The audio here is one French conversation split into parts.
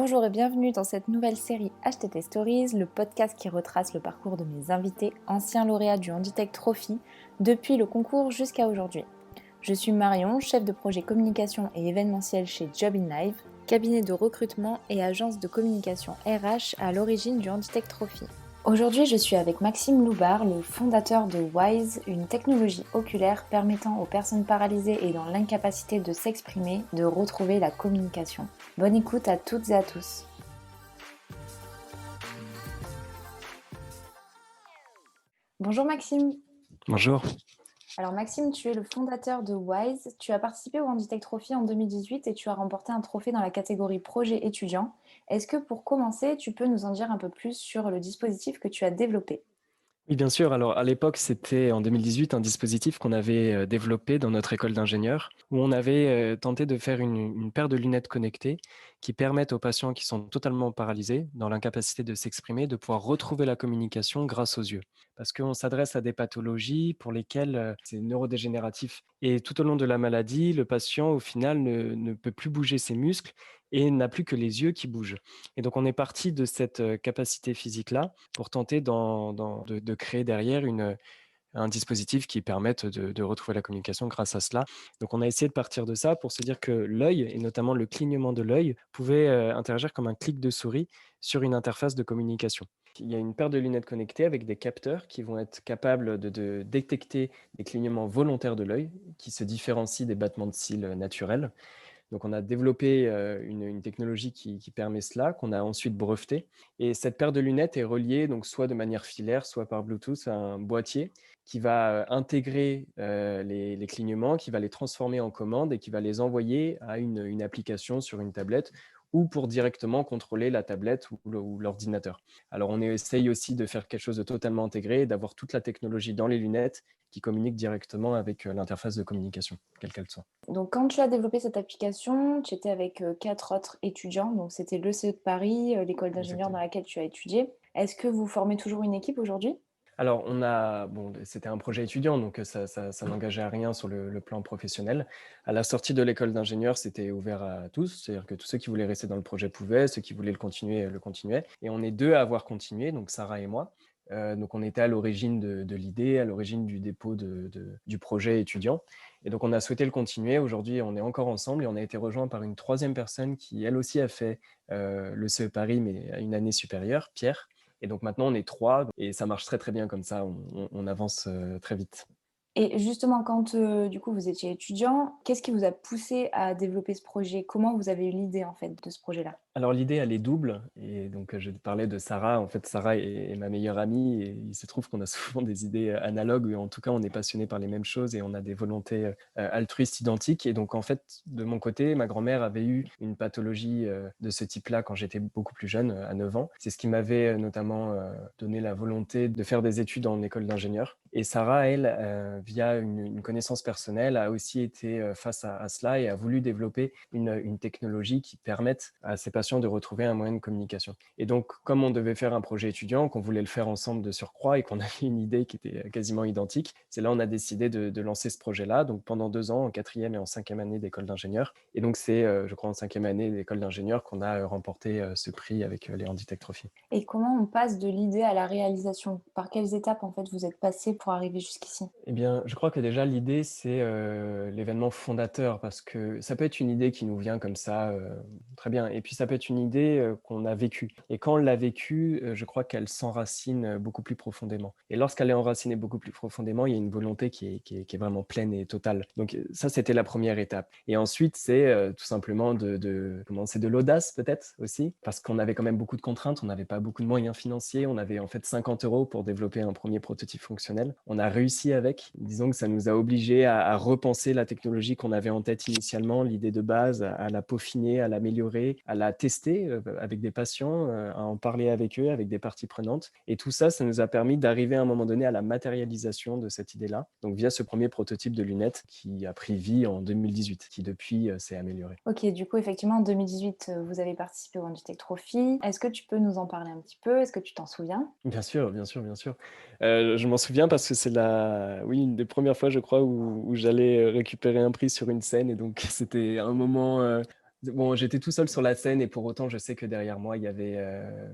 Bonjour et bienvenue dans cette nouvelle série HTT Stories, le podcast qui retrace le parcours de mes invités, anciens lauréats du Handitech Trophy, depuis le concours jusqu'à aujourd'hui. Je suis Marion, chef de projet communication et événementiel chez Job in Live, cabinet de recrutement et agence de communication RH à l'origine du Handitech Trophy. Aujourd'hui, je suis avec Maxime Loubard, le fondateur de Wise, une technologie oculaire permettant aux personnes paralysées et dans l'incapacité de s'exprimer de retrouver la communication. Bonne écoute à toutes et à tous. Bonjour Maxime. Bonjour. Alors Maxime, tu es le fondateur de Wise. Tu as participé au Handitech Trophy en 2018 et tu as remporté un trophée dans la catégorie projet étudiant. Est-ce que pour commencer, tu peux nous en dire un peu plus sur le dispositif que tu as développé ? Oui, bien sûr. Alors, à l'époque, c'était en 2018 un dispositif qu'on avait développé dans notre école d'ingénieurs, où on avait tenté de faire une paire de lunettes connectées qui permettent aux patients qui sont totalement paralysés, dans l'incapacité de s'exprimer, de pouvoir retrouver la communication grâce aux yeux. Parce qu'on s'adresse à des pathologies pour lesquelles c'est neurodégénératif. Et tout au long de la maladie, le patient, au final, ne peut plus bouger ses muscles et n'a plus que les yeux qui bougent. Et donc, on est parti de cette capacité physique-là pour tenter de créer derrière un dispositif qui permette de retrouver la communication grâce à cela. Donc, on a essayé de partir de ça pour se dire que l'œil, et notamment le clignement de l'œil, pouvait interagir comme un clic de souris sur une interface de communication. Il y a une paire de lunettes connectées avec des capteurs qui vont être capables de détecter des clignements volontaires de l'œil qui se différencient des battements de cils naturels. Donc, on a développé une technologie qui permet cela, qu'on a ensuite brevetée. Et cette paire de lunettes est reliée donc soit de manière filaire, soit par Bluetooth à un boîtier qui va intégrer les clignements, qui va les transformer en commandes et qui va les envoyer à une application sur une tablette ou pour directement contrôler la tablette ou l'ordinateur. Alors, on essaye aussi de faire quelque chose de totalement intégré, d'avoir toute la technologie dans les lunettes qui communique directement avec l'interface de communication, quelle qu'elle soit. Donc, quand tu as développé cette application, tu étais avec 4 autres étudiants. Donc, c'était l'ECE de Paris, l'école d'ingénieurs dans Exactement. laquelle tu as étudié. Est-ce que vous formez toujours une équipe aujourd'hui ? Alors, bon, c'était un projet étudiant, donc ça n'engageait à rien sur le plan professionnel. À la sortie de l'école d'ingénieur, c'était ouvert à tous, c'est-à-dire que tous ceux qui voulaient rester dans le projet pouvaient, ceux qui voulaient le continuaient. Et on est deux à avoir continué, donc Sarah et moi. Donc, on était à l'origine de l'idée, à l'origine du dépôt du projet étudiant. Et donc, on a souhaité le continuer. Aujourd'hui, on est encore ensemble et on a été rejoint par une troisième personne qui, elle aussi, a fait le CE Paris, mais à une année supérieure, Pierre. Et donc maintenant, on est trois et ça marche très très bien comme ça. On avance très vite. Et justement, quand du coup vous étiez étudiant, qu'est-ce qui vous a poussé à développer ce projet ? Comment vous avez eu l'idée en fait de ce projet-là ? Alors l'idée, elle est double. Et donc, je parlais de Sarah. En fait, Sarah est ma meilleure amie. Et il se trouve qu'on a souvent des idées analogues. Ou en tout cas, on est passionné par les mêmes choses et on a des volontés altruistes identiques. Et donc, en fait, de mon côté, ma grand-mère avait eu une pathologie de ce type-là quand j'étais beaucoup plus jeune, à 9 ans. C'est ce qui m'avait notamment donné la volonté de faire des études en école d'ingénieur. Et Sarah, elle, via une connaissance personnelle, a aussi été face à cela et a voulu développer une technologie qui permette à ses patients de retrouver un moyen de communication. Et donc, comme on devait faire un projet étudiant, qu'on voulait le faire ensemble de surcroît et qu'on avait une idée qui était quasiment identique, c'est là on a décidé de lancer ce projet-là. Donc, pendant 2 ans, en 4e et en 5e année d'école d'ingénieur. Et donc, c'est, je crois, en 5e année d'école d'ingénieur qu'on a remporté ce prix avec les Handitech Trophy. Et comment on passe de l'idée à la réalisation ? Par quelles étapes en fait vous êtes passé pour arriver jusqu'ici ? Eh bien, je crois que déjà l'idée, c'est l'événement fondateur, parce que ça peut être une idée qui nous vient comme ça, très bien. Et puis ça peut être une idée qu'on a vécue. Et quand on l'a vécue, je crois qu'elle s'enracine beaucoup plus profondément. Et lorsqu'elle est enracinée beaucoup plus profondément, il y a une volonté qui est vraiment pleine et totale. Donc ça, c'était la première étape. Et ensuite, c'est tout simplement c'est de l'audace peut-être aussi, parce qu'on avait quand même beaucoup de contraintes, on n'avait pas beaucoup de moyens financiers, on avait en fait 50 € pour développer un premier prototype fonctionnel. On a réussi avec. Disons que ça nous a obligés à repenser la technologie qu'on avait en tête initialement, l'idée de base, à la peaufiner, à l'améliorer, à la tester avec des patients, à en parler avec eux, avec des parties prenantes. Et tout ça, ça nous a permis d'arriver à un moment donné à la matérialisation de cette idée-là, donc via ce premier prototype de lunettes qui a pris vie en 2018, qui depuis s'est amélioré. Ok, du coup effectivement en 2018 vous avez participé au Handitech Trophy. Est-ce que tu peux nous en parler un petit peu ? Est-ce que tu t'en souviens ? Bien sûr, bien sûr, bien sûr. Je m'en souviens parce que c'est oui, une des premières fois, je crois, où j'allais récupérer un prix sur une scène. Et donc, c'était un moment Bon, j'étais tout seul sur la scène et pour autant, je sais que derrière moi, il y avait,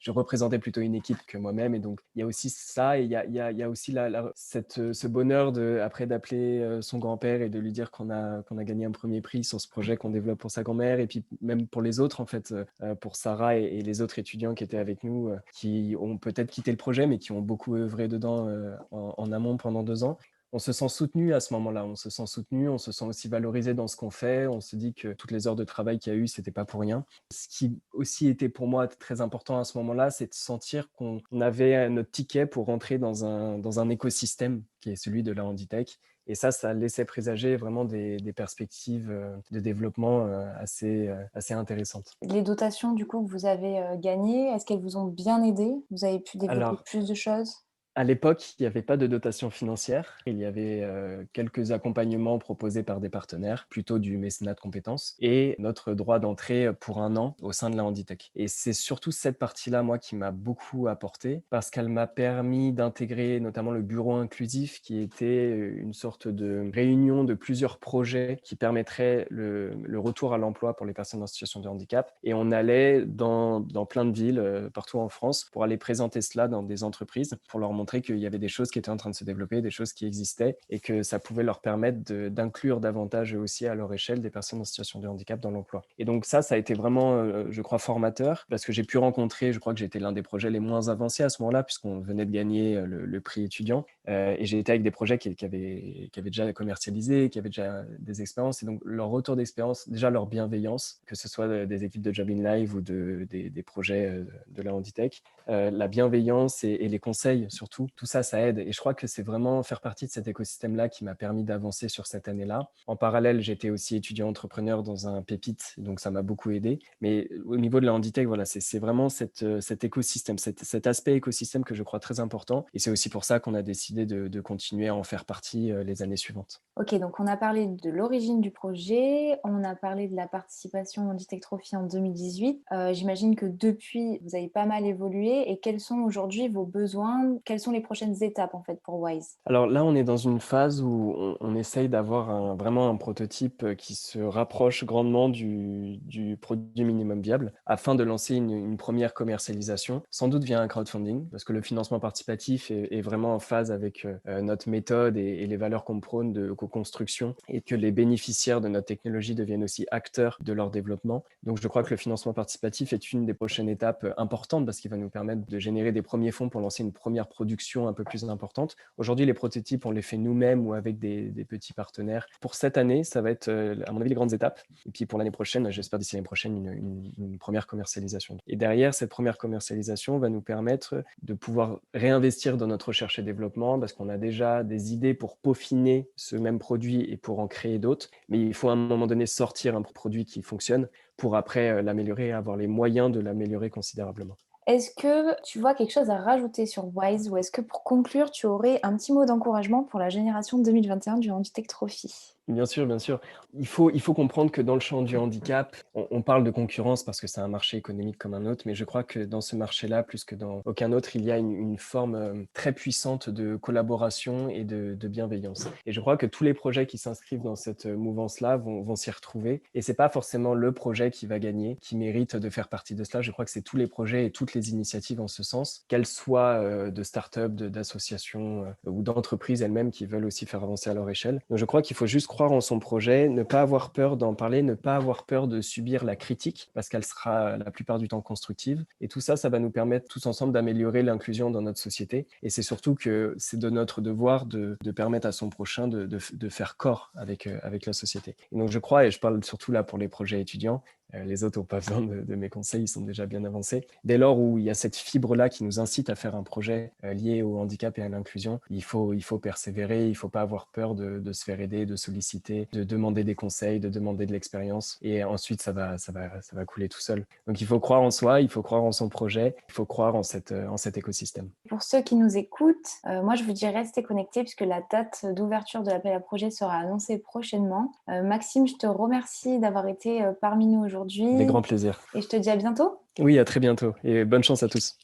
je représentais plutôt une équipe que moi-même et donc il y a aussi ça et il y a aussi ce bonheur après d'appeler, son grand-père et de lui dire qu'on a gagné un premier prix sur ce projet qu'on développe pour sa grand-mère et puis même pour les autres en fait, pour Sarah et les autres étudiants qui étaient avec nous, qui ont peut-être quitté le projet mais qui ont beaucoup œuvré dedans, en amont pendant 2 ans. On se sent soutenu à ce moment-là, on se sent soutenu, on se sent aussi valorisé dans ce qu'on fait, on se dit que toutes les heures de travail qu'il y a eu, c'était pas pour rien. Ce qui aussi était pour moi très important à ce moment-là, c'est de sentir qu'on avait notre ticket pour rentrer dans un écosystème qui est celui de la Handitech. Et ça laissait présager vraiment des perspectives de développement assez intéressantes. Les dotations du coup que vous avez, gagnées, est-ce qu'elles vous ont bien aidé? Vous avez pu développer Alors, plus de choses? à l'époque, il n'y avait pas de dotation financière. Il y avait quelques accompagnements proposés par des partenaires, plutôt du mécénat de compétences, et notre droit d'entrée pour 1 an au sein de la Handitech. Et c'est surtout cette partie-là, moi, qui m'a beaucoup apporté, parce qu'elle m'a permis d'intégrer notamment le bureau inclusif, qui était une sorte de réunion de plusieurs projets qui permettraient le retour à l'emploi pour les personnes en situation de handicap. Et on allait dans plein de villes, partout en France, pour aller présenter cela dans des entreprises, pour leur montrer qu'il y avait des choses qui étaient en train de se développer, des choses qui existaient et que ça pouvait leur permettre d'inclure davantage eux aussi à leur échelle des personnes en situation de handicap dans l'emploi. Et donc ça a été vraiment, je crois, formateur parce que j'ai pu rencontrer, je crois que j'étais l'un des projets les moins avancés à ce moment-là puisqu'on venait de gagner le prix étudiant et j'ai été avec des projets qui avaient déjà commercialisé, qui avaient déjà des expériences et donc leur retour d'expérience, déjà leur bienveillance, que ce soit des équipes de Job in Live ou des projets de la Handitech, la bienveillance et les conseils surtout, tout ça, ça aide. Et je crois que c'est vraiment faire partie de cet écosystème-là qui m'a permis d'avancer sur cette année-là. En parallèle, j'étais aussi étudiant entrepreneur dans un pépite, donc ça m'a beaucoup aidé. Mais au niveau de la Handitech, voilà, c'est vraiment cet écosystème, cet aspect écosystème que je crois très important. Et c'est aussi pour ça qu'on a décidé de continuer à en faire partie les années suivantes. OK, donc on a parlé de l'origine du projet, on a parlé de la participation au Handitech Trophy en 2018. J'imagine que depuis, vous avez pas mal évolué et quels sont aujourd'hui vos besoins? Quelles sont les prochaines étapes en fait pour Wise? Alors là, on est dans une phase où on essaye d'avoir vraiment un prototype qui se rapproche grandement du produit minimum viable afin de lancer une première commercialisation, sans doute via un crowdfunding, parce que le financement participatif est vraiment en phase avec notre méthode et les valeurs qu'on prône de co-construction et que les bénéficiaires de notre technologie deviennent aussi acteurs de leur développement. Donc je crois que le financement participatif est une des prochaines étapes importantes parce qu'il va nous permettre de générer des premiers fonds pour lancer une première production un peu plus importante. Aujourd'hui, les prototypes, on les fait nous-mêmes ou avec des petits partenaires. Pour cette année, ça va être, à mon avis, les grandes étapes. Et puis pour l'année prochaine, j'espère d'ici l'année prochaine, une première commercialisation. Et derrière, cette première commercialisation va nous permettre de pouvoir réinvestir dans notre recherche et développement parce qu'on a déjà des idées pour peaufiner ce même produit et pour en créer d'autres. Mais il faut à un moment donné sortir un produit qui fonctionne pour après l'améliorer et avoir les moyens de l'améliorer considérablement. Est-ce que tu vois quelque chose à rajouter sur Wise ou est-ce que pour conclure, tu aurais un petit mot d'encouragement pour la génération 2021 du Handitech Trophy? Bien sûr, bien sûr. Il faut comprendre que dans le champ du handicap, on parle de concurrence parce que c'est un marché économique comme un autre, mais je crois que dans ce marché-là, plus que dans aucun autre, il y a une forme très puissante de collaboration et de bienveillance. Et je crois que tous les projets qui s'inscrivent dans cette mouvance-là vont s'y retrouver. Et c'est pas forcément le projet qui va gagner, qui mérite de faire partie de cela. Je crois que c'est tous les projets et toutes les initiatives en ce sens, qu'elles soient de start-up, d'associations ou d'entreprises elles-mêmes qui veulent aussi faire avancer à leur échelle. Donc je crois qu'il faut juste croire en son projet, ne pas avoir peur d'en parler, ne pas avoir peur de subir la critique, parce qu'elle sera la plupart du temps constructive. Et tout ça, ça va nous permettre tous ensemble d'améliorer l'inclusion dans notre société. Et c'est surtout que c'est de notre devoir de permettre à son prochain de faire corps avec la société. Et donc je crois, et je parle surtout là pour les projets étudiants, les autres n'ont pas besoin de mes conseils, ils sont déjà bien avancés. Dès lors où il y a cette fibre-là qui nous incite à faire un projet lié au handicap et à l'inclusion, il faut persévérer, il ne faut pas avoir peur de se faire aider, de solliciter, de demander des conseils, de demander de l'expérience. Et ensuite, ça va couler tout seul. Donc il faut croire en soi, il faut croire en son projet, il faut croire en cet écosystème. Pour ceux qui nous écoutent, moi je vous dis restez connectés puisque la date d'ouverture de l'appel à projet sera annoncée prochainement. Maxime, je te remercie d'avoir été parmi nous aujourd'hui Avec grand plaisir. et je te dis à bientôt. Oui, à très bientôt et bonne chance à tous.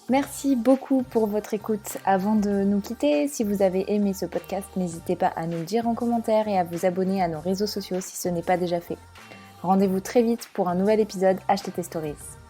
Merci beaucoup pour votre écoute. Avant de nous quitter, si vous avez aimé ce podcast, n'hésitez pas à nous le dire en commentaire et à vous abonner à nos réseaux sociaux si ce n'est pas déjà fait. Rendez-vous très vite pour un nouvel épisode HTT Stories.